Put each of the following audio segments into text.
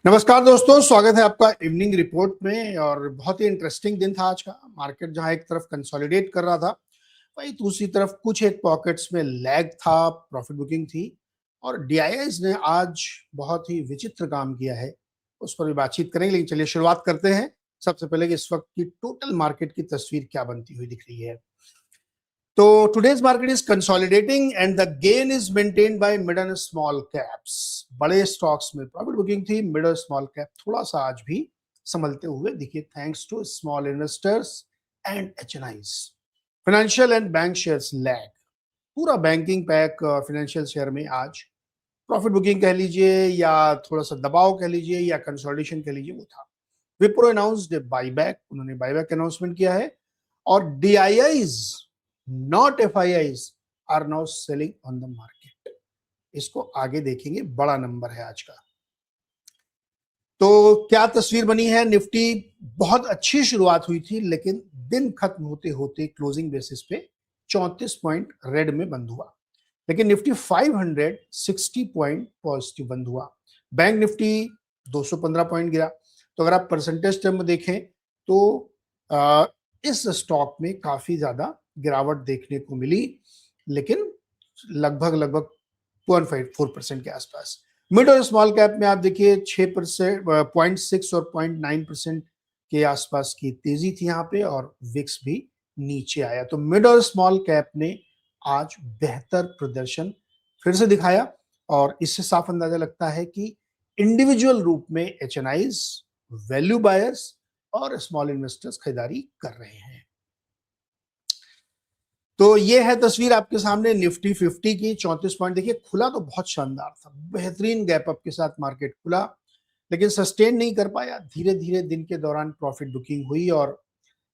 नमस्कार दोस्तों, स्वागत है आपका इवनिंग रिपोर्ट में। और बहुत ही इंटरेस्टिंग दिन था आज का। मार्केट जहां एक तरफ कंसोलिडेट कर रहा था, वहीं दूसरी तरफ कुछ एक पॉकेट्स में लैग था, प्रॉफिट बुकिंग थी। और डीआईआईज ने आज बहुत ही विचित्र काम किया है, उस पर भी बातचीत करेंगे। लेकिन चलिए शुरुआत करते हैं सबसे पहले कि इस वक्त की टोटल मार्केट की तस्वीर क्या बनती हुई दिख रही है। तो today's market is consolidating and the gain is maintained by mid and small caps। बड़े स्टॉक्स में प्रॉफिट बुकिंग थी, मिड और स्मॉल कैप थोड़ा सा आज भी संभलते हुए दिखे, thanks to small investors and HNIs. Financial and bank shares lag. पूरा बैंकिंग पैक फाइनेंशियल शेयर में आज प्रॉफिट बुकिंग कह लीजिए या थोड़ा सा दबाव कह लीजिए या कंसोलिडेशन कह लीजिए, वो था। विप्रो अनाउंस्ड बाईबैक, उन्होंने बाईबैक अनाउंसमेंट किया है। और DIIs not FIIs are now selling on the market. इसको आगे देखेंगे, बड़ा नंबर है आज का। तो क्या तस्वीर बनी है? निफ्टी बहुत अच्छी शुरुआत हुई थी, लेकिन दिन खत्म होते होते क्लोजिंग बेसिस पे 34 पॉइंट रेड में बंद हुआ। लेकिन निफ्टी 560 पॉइंट पॉजिटिव बंद हुआ। बैंक निफ्टी 215 पॉइंट गिरा। तो अगर आप परसेंटेज टर्म में देखें तो इस स्टॉक में काफी ज्यादा गिरावट देखने को मिली, लेकिन लगभग 2.4% के आसपास। मिड और स्मॉल कैप में आप देखिए 6%, 0.6 और 0.9% के आसपास की तेजी थी यहाँ पे, और विक्स भी नीचे आया। तो मिड और स्मॉल कैप ने आज बेहतर प्रदर्शन फिर से दिखाया, और इससे साफ अंदाजा लगता है कि इंडिविजुअल रूप में एचएनआईज, वैल्यू बायर्स और स्मॉल इन्वेस्टर्स खरीदारी कर रहे हैं। तो ये है तस्वीर आपके सामने निफ्टी 50 की। 34 पॉइंट देखिए, खुला तो बहुत शानदार था, बेहतरीन गैप अप के साथ मार्केट खुला, लेकिन सस्टेन नहीं कर पाया। धीरे धीरे दिन के दौरान प्रॉफिट बुकिंग हुई और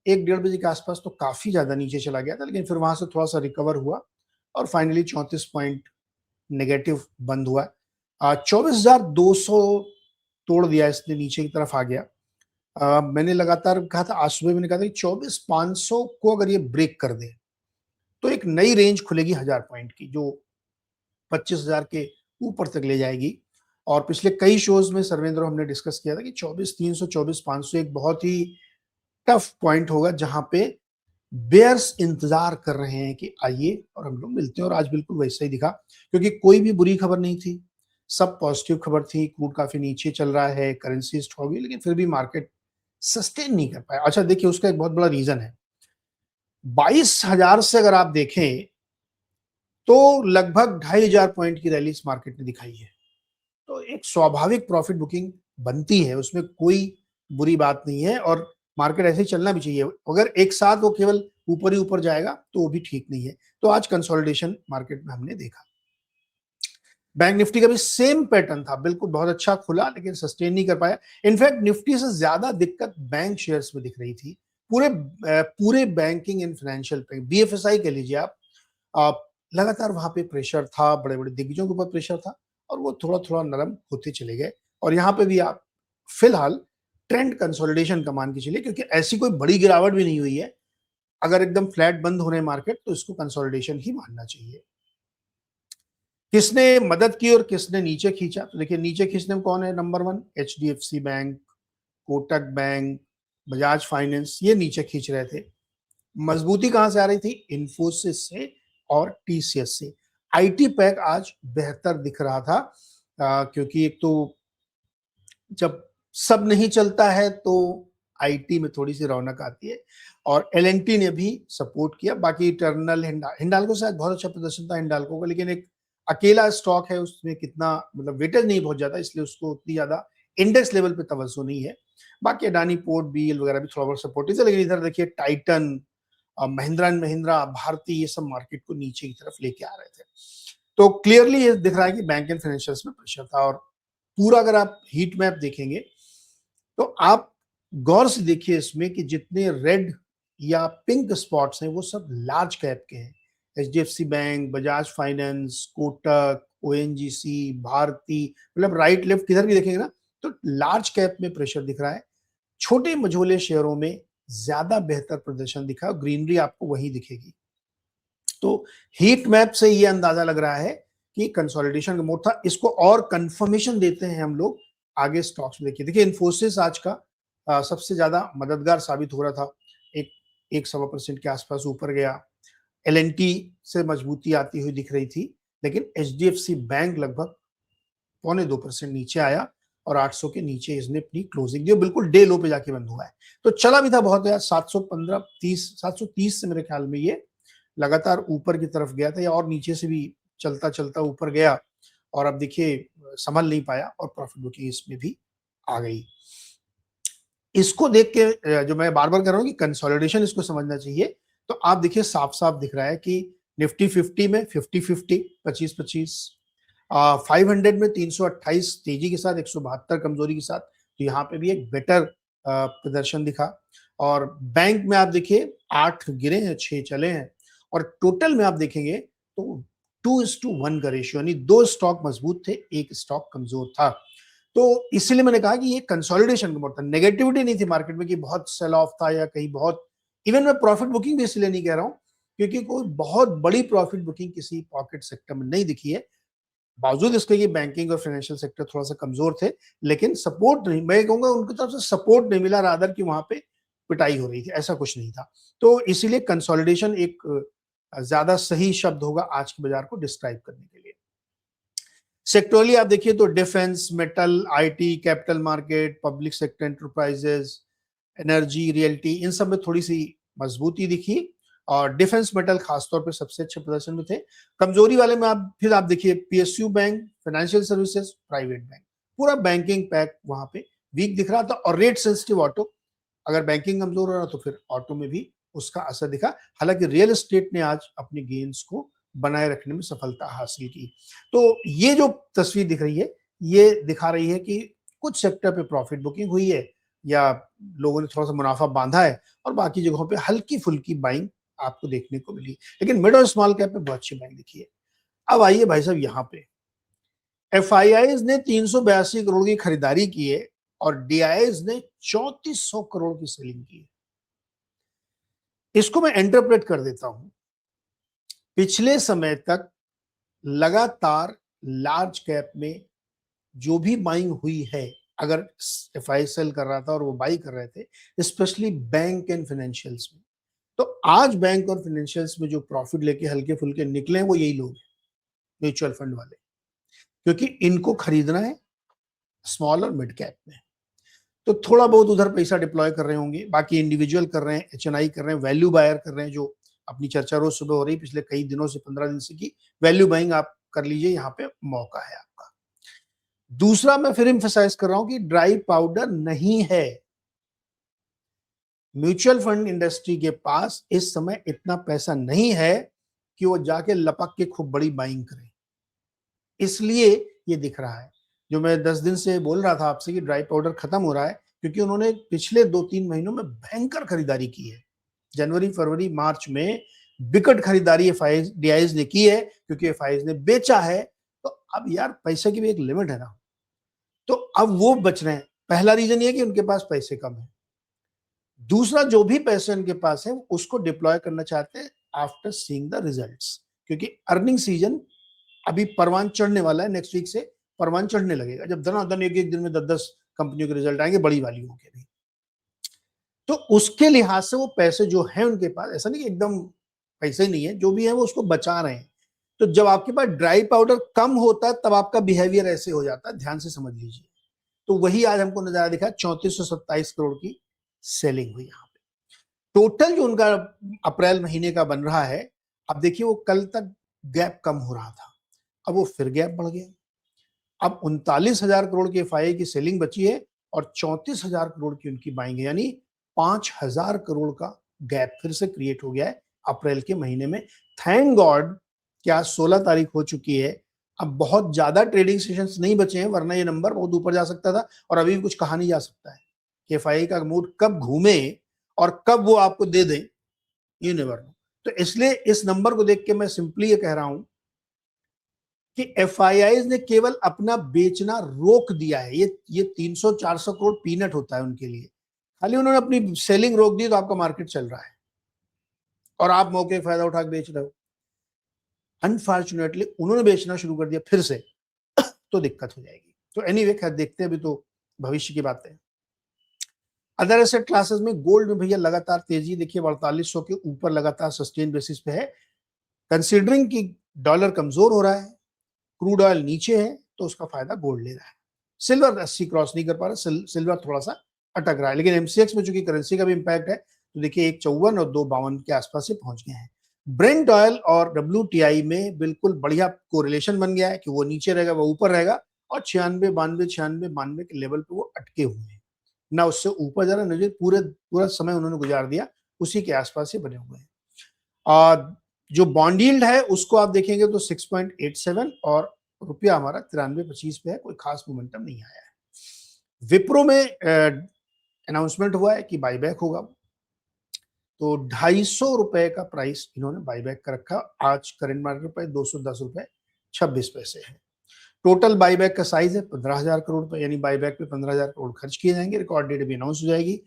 1-1:30 बजे के आसपास तो काफी ज्यादा नीचे चला गया था, लेकिन फिर वहां से थोड़ा सा रिकवर हुआ और फाइनली 34 पॉइंट नेगेटिव बंद हुआ। 24,200 तोड़ दिया इसने, नीचे की तरफ आ गया। मैंने लगातार कहा था, आज सुबह मैंने कहा था कि 24,500 को अगर ये ब्रेक कर दे तो एक नई रेंज खुलेगी 1000 पॉइंट की, जो 25,000 के ऊपर तक ले जाएगी। और पिछले कई शोज में सर्वेंद्र हमने डिस्कस किया था कि 24,300 24,500 एक बहुत ही टफ पॉइंट होगा, जहां पे बेयर्स इंतजार कर रहे हैं कि आइए और हम लोग मिलते हैं। और आज बिल्कुल वैसा ही दिखा, क्योंकि कोई भी बुरी खबर नहीं थी, सब पॉजिटिव खबर थी। क्रूड काफी नीचे चल रहा है, करेंसी स्ट्रॉन्ग हुई, लेकिन फिर भी मार्केट सस्टेन नहीं कर पाया। अच्छा देखिए, उसका एक बहुत बड़ा रीजन है। 22,000 से अगर आप देखें तो लगभग 2,500 पॉइंट की रैली इस मार्केट ने दिखाई है। तो एक स्वाभाविक प्रॉफिट बुकिंग बनती है, उसमें कोई बुरी बात नहीं है, और मार्केट ऐसे ही चलना भी चाहिए। अगर एक साथ वो केवल ऊपर ही ऊपर जाएगा तो वो भी ठीक नहीं है। तो आज कंसोलिडेशन मार्केट में हमने देखा। बैंक निफ्टी का भी सेम पैटर्न था, बिल्कुल बहुत अच्छा खुला लेकिन सस्टेन नहीं कर पाया। इनफैक्ट निफ्टी से ज्यादा दिक्कत बैंक शेयर्स में दिख रही थी। पूरे बैंकिंग एंड फाइनेंशियल पे, बीएफएसआई कह लीजिए आप, लगातार वहां पे प्रेशर था, बड़े बड़े दिग्गजों के ऊपर प्रेशर था, और वो थोड़ा थोड़ा नरम होते चले गए। और यहाँ पे भी आप फिलहाल ट्रेंड कंसोलिडेशन का मान के चलिए, क्योंकि ऐसी कोई बड़ी गिरावट भी नहीं हुई है। अगर एकदम फ्लैट बंद होने मार्केट तो इसको कंसोलिडेशन ही मानना चाहिए। किसने मदद की और किसने नीचे खींचा? तो देखिए, नीचे खींचने में कौन है? Number 1 HDFC bank, Kotak bank, Bajaj finance, ये नीचे खींच रहे थे। मजबूती कहां से आ रही थी? इन्फोसिस से और टीसीएस से। आईटी पैक आज बेहतर दिख रहा था, क्योंकि एक तो जब सब नहीं चलता है तो आईटी में थोड़ी सी रौनक आती है। और एलएनटी ने भी सपोर्ट किया। बाकी टर्नल, हिंडाल्को शायद बहुत अच्छा प्रदर्शन था हिंडाल्को का, लेकिन एक अकेला स्टॉक है, उसमें कितना मतलब वेटेज नहीं पहुंच जाता, इसलिए उसको उतनी ज्यादा इंडेक्स लेवल पे तवज्जो नहीं है। बाकी अडानी पोर्ट, बीएल वगैरह भी थोड़ा बहुत सपोर्टिव है। लेकिन इधर देखिए, टाइटन, महिंद्रा एंड महिंद्रा, भारती, ये सब मार्केट को नीचे की तरफ लेके आ रहे थे। तो क्लियरली ये दिख रहा है कि बैंक एंड फाइनेंशियल्स में प्रेशर था। और पूरा अगर आप हीट मैप देखेंगे तो आप गौर से देखिए इसमें कि जितने रेड या पिंक स्पॉट्स हैं वो सब लार्ज कैप के हैं। HDFC bank, Bajaj finance, Kotak, ONGC, Bharti, मतलब राइट लेफ्ट किधर भी देखेंगे ना तो लार्ज कैप में प्रेशर दिख रहा है। छोटे मझोले शेयरों में ज्यादा बेहतर प्रदर्शन दिखा, ग्रीनरी आपको वहीं दिखेगी। तो हीट मैप से ये अंदाजा लग रहा है कि कंसोलिडेशन का मोड था। इसको और कंफर्मेशन देते हैं हम लोग आगे स्टॉक्स में देखिए इन्फोसिस आज का सबसे ज्यादा मददगार साबित हो रहा था। एक 1.25% के आसपास ऊपर गया। एल&टी से मजबूती आती हुई दिख रही थी, लेकिन एचडीएफसी बैंक लगभग 0.25% नीचे आया और 800 के नीचे इसने अपनी क्लोजिंग दी, बिल्कुल डे लो पे जाके बंद हुआ है। तो चला भी था बहुत यार, 730 से मेरे ख्याल में ये लगातार ऊपर की तरफ गया था, या और नीचे से भी चलता चलता ऊपर गया, और अब देखिए संभल नहीं पाया और प्रॉफिट बुकिंग इसमें भी आ गई। इसको देख के जो मैं बार बार कर रहा हूँ कि कंसोलिडेशन इसको समझना चाहिए, तो आप देखिए साफ साफ दिख रहा है कि निफ्टी 50 में 50-50 25-25, 500 में 328 तेजी के साथ, 172 कमजोरी के साथ, तो यहाँ पे भी एक बेटर प्रदर्शन दिखा। और बैंक में आप देखिए 8 गिरे हैं, 6 चले हैं, और टोटल में आप देखेंगे तो 2:1 का रेशियो, यानी 2 स्टॉक मजबूत थे, 1 स्टॉक कमजोर था। तो इसीलिए मैंने कहा कि ये कंसोलिडेशन का मोड था, नेगेटिविटी नहीं थी मार्केट में कि बहुत सेल ऑफ था या कहीं बहुत, इवन मैं प्रॉफिट बुकिंग भी इसलिए नहीं कह रहा हूं क्योंकि कोई बहुत बड़ी प्रॉफिट बुकिंग किसी पॉकेट सेक्टर में नहीं दिखी है, बावजूद इसके कि बैंकिंग और फाइनेंशियल सेक्टर थोड़ा सा कमजोर थे, लेकिन सपोर्ट नहीं, मैं कहूंगा उनकी तरफ से सपोर्ट नहीं मिला, रादर कि वहां पे पिटाई हो रही थी, ऐसा कुछ नहीं था। तो इसीलिए कंसोलिडेशन एक ज्यादा सही शब्द होगा आज के बाजार को डिस्क्राइब करने के लिए। सेक्टोरली आप देखिए तो defence, metal, IT, capital market, public sector enterprises, energy, realty, इन सब में थोड़ी सी मजबूती दिखी, और डिफेंस मेटल खासतौर पे सबसे अच्छे प्रदर्शन में थे। कमजोरी वाले में आप देखिए PSU bank, financial services, private bank, पूरा बैंकिंग पैक वहां पे वीक दिख रहा था। और रेट सेंसिटिव ऑटो, अगर बैंकिंग कमजोर हो रहा तो फिर ऑटो में भी उसका असर दिखा। हालांकि रियल एस्टेट ने आज अपनी गेन्स को बनाए रखने में सफलता हासिल की। तो ये जो तस्वीर दिख रही है, ये दिखा रही है कि कुछ सेक्टर पे प्रॉफिट बुकिंग हुई है या लोगों ने थोड़ा सा मुनाफा बांधा है, और बाकी जगहों पे हल्की फुल्की बाइंग आपको देखने को मिली, लेकिन मिड और स्मॉल कैप में बहुत अच्छी बाइंग दिखी है। अब आइए भाई साहब, यहाँ पे एफआईआईज ने 382 करोड़ की खरीदारी की है और डीआईज ने 3400 करोड़ की सेलिंग की है। इसको मैं इंटरप्रेट कर देता हूं, पिछले समय तक लगातार लार्ज कैप में जो भी बाइंग हुई है, अगर एफआई सेल कर रहा था और वो बाई कर रहे थे, स्पेशली बैंक एंड फाइनेंशियल्स में, तो आज बैंक और फाइनेंशियल्स में जो प्रॉफिट लेके हल्के फुल्के निकले वो यही लोग हैं, म्यूचुअल फंड वाले, क्योंकि इनको खरीदना है स्मॉल और मिड कैप में, तो थोड़ा बहुत उधर पैसा डिप्लॉय कर रहे होंगे, बाकी इंडिविजुअल कर रहे हैं, एचएनआई कर रहे हैं, वैल्यू बायर कर रहे हैं, जो अपनी चर्चा रोज सुबह हो रही पिछले कई दिनों से, 15 दिन से, की वैल्यू बाइंग आप कर लीजिए, यहाँ पे मौका है आपका। दूसरा, मैं फिर एम्फसाइज कर रहा हूं कि ड्राई पाउडर नहीं है, म्यूचुअल फंड इंडस्ट्री के पास इस समय इतना पैसा नहीं है कि वो जाके लपक के खूब बड़ी बाइंग करे, इसलिए ये दिख रहा है। जो मैं 10 दिन से बोल रहा था आपसे कि ड्राई पाउडर खत्म हो रहा है, क्योंकि उन्होंने पिछले 2-3 महीनों में भयंकर खरीदारी की है। जनवरी, फरवरी, मार्च में बिकट खरीदारी एफआईज डीआईज ने की है, क्योंकि एफआईज ने बेचा है। तो अब यार पैसे की भी एक लिमिट है ना, तो अब वो बच रहे हैं। पहला रीजन ये कि उनके पास पैसे कम है, दूसरा जो भी पैसे उनके पास है उसको डिप्लॉय करना चाहते हैं आफ्टर सीइंग द रिजल्ट्स, क्योंकि अर्निंग सीजन अभी परवान चढ़ने वाला है, नेक्स्ट वीक से परवान चढ़ने लगेगा, जब धनाधन एक एक दिन में 10-10 कंपनियों के रिजल्ट आएंगे, बड़ी वालियों के भी। तो उसके लिहाज से वो पैसे जो है उनके पास, ऐसा नहीं कि एकदम पैसे नहीं है, जो भी है वो उसको बचा रहे हैं। तो जब आपके पास ड्राई पाउडर कम होता है तब आपका बिहेवियर ऐसे हो जाता है, ध्यान से समझ लीजिए। तो वही आज हमको नजारा दिखा, 3427 करोड़ की सेलिंग हुई यहाँ पे। टोटल जो उनका अप्रैल महीने का बन रहा है, अब देखिए वो कल तक गैप कम हो रहा था, अब वो फिर गैप बढ़ गया। अब 39,000 करोड़ की एफआईआई की सेलिंग बची है और 34,000 करोड़ की उनकी बाइंग है, यानी 5,000 करोड़ का गैप फिर से क्रिएट हो गया है अप्रैल के महीने में। थैंक गॉड कि आज 16 तारीख हो चुकी है, अब बहुत ज्यादा ट्रेडिंग सेशंस नहीं बचे हैं, वरना ये नंबर बहुत ऊपर जा सकता था, और अभी भी कुछ कहा नहीं जा सकता है कि एफआईआई का मूड कब घूमे और कब वो आपको दे दे, यू नेवर नो। तो इसलिए इस नंबर को देख के मैं सिंपली ये कह रहा हूं कि एफआईआईज ने केवल अपना बेचना रोक दिया है। ये 300-400 करोड़ पीनट होता है उनके लिए, खाली उन्होंने अपनी सेलिंग रोक दी तो आपका मार्केट चल रहा है और आप मौके फायदा उठा के बेच रहे हो। अनफॉर्चुनेटली उन्होंने बेचना शुरू कर दिया फिर से, तो दिक्कत हो जाएगी। तो एनीवे खैर देखते हैं, अभी तो भविष्य की बातें। अदर एसेट क्लासेस में गोल्ड में भैया लगातार तेजी, देखिए 4800 के ऊपर लगातार सस्टेन बेसिस पे है। कंसीडरिंग कि डॉलर कमजोर हो रहा है, क्रूड ऑयल नीचे है, तो उसका फायदा गोल्ड ले रहा है। सिल्वर 80 क्रॉस नहीं कर पा रहा, सिल्वर थोड़ा सा अटक रहा है, लेकिन एमसीएक्स में चूंकि करेंसी का भी इंपैक्ट है, तो देखिए 154 और 252 के आसपास से पहुंच गए हैं। ब्रेंट ऑयल और WTI में बिल्कुल बढ़िया कोरिलेशन बन गया है कि वो नीचे रहेगा, वो ऊपर रहेगा, और 96 92 96 92 के लेवल पे वो अटके हुए हैं, ना उससे ऊपर जा रहा, ना पूरा समय उन्होंने गुजार दिया उसी के आसपास से बने हुए हैं। और जो बॉन्ड यील्ड है उसको आप देखेंगे तो 6.87 और रुपया हमारा 93.25 पे है, कोई खास मोमेंटम नहीं आया है। विप्रो में अनाउंसमेंट हुआ है कि बाईबैक होगा, तो 250 रुपए का प्राइस इन्होंने बाईबैक का रखा। आज करंट मार्केट प्राइस 210 रुपए 26 पैसे है। टोटल बाईबैक का साइज है 15,000 करोड़ रुपए, यानी बाईबैक पे 15,000 करोड़ खर्च किए जाएंगे। रिकॉर्ड डेट भी अनाउंस हो जाएगी।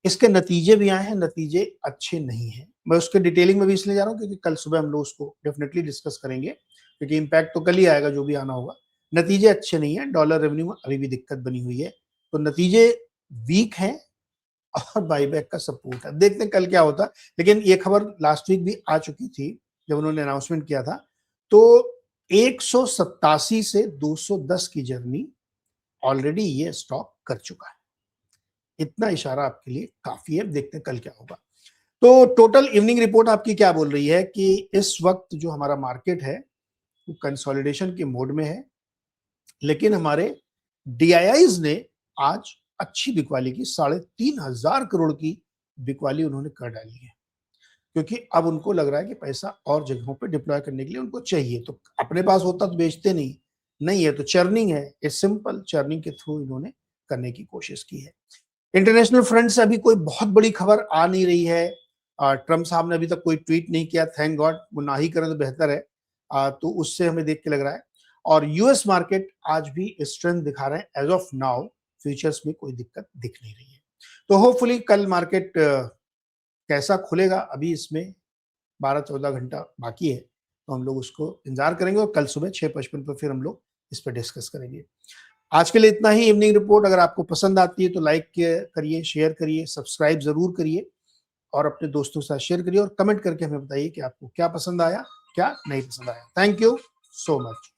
इसके नतीजे भी आए हैं, नतीजे अच्छे नहीं हैं। मैं उसके डिटेलिंग में भी इसलिए जा रहा हूँ क्योंकि कल सुबह हम लोग उसको डेफिनेटली डिस्कस करेंगे, क्योंकि इम्पैक्ट तो कल ही आएगा जो भी आना होगा। नतीजे अच्छे नहीं है, डॉलर रेवेन्यू में अभी भी दिक्कत बनी हुई है, तो नतीजे वीक हैं और बाईबैक का सपोर्ट है। देखते हैं कल क्या होता है। लेकिन ये खबर लास्ट वीक भी आ चुकी थी जब उन्होंने अनाउंसमेंट किया था, तो 187 से 210 की जर्नी ऑलरेडी ये स्टॉक कर चुका है। इतना इशारा आपके लिए काफी है। देखते हैं कल क्या होगा। तो टोटल इवनिंग रिपोर्ट आपकी क्या बोल रही है कि इस वक्त जो हमारा मार्केट है वो कंसोलिडेशन के मोड में है, लेकिन हमारे डीआईआईज ने आज अच्छी बिकवाली की, 3,500 करोड़ की बिकवाली उन्होंने कर डाली है, क्योंकि अब उनको लग रहा है कि पैसा और जगहों पे डिप्लॉय करने के लिए उनको चाहिए। तो अपने पास होता तो बेचते नहीं है, तो चर्निंग है, ये सिंपल चर्निंग के थ्रू इन्होंने करने की कोशिश की है। इंटरनेशनल फ्रंट से अभी कोई बहुत बड़ी खबर आ नहीं रही है। ट्रम्प साहब ने अभी तक कोई ट्वीट नहीं किया, थैंक गॉड, वो ना ही करें तो बेहतर है। तो उससे हमें देख के लग रहा है। और यूएस मार्केट आज भी स्ट्रेंथ दिखा रहे हैं। एज ऑफ नाउ फ्यूचर्स में कोई दिक्कत दिख नहीं रही है। तो होपफुली कल मार्केट कैसा खुलेगा, अभी इसमें 12-14 घंटा बाकी है, तो हम लोग उसको इंतजार करेंगे और कल सुबह 6:55 पर फिर हम लोग इस पर डिस्कस करेंगे। आज के लिए इतना ही। इवनिंग रिपोर्ट अगर आपको पसंद आती है तो लाइक करिए, शेयर करिए, सब्सक्राइब जरूर करिए और अपने दोस्तों के साथ शेयर करिए और कमेंट करके हमें बताइए कि आपको क्या पसंद आया, क्या नहीं पसंद आया। Thank you so much.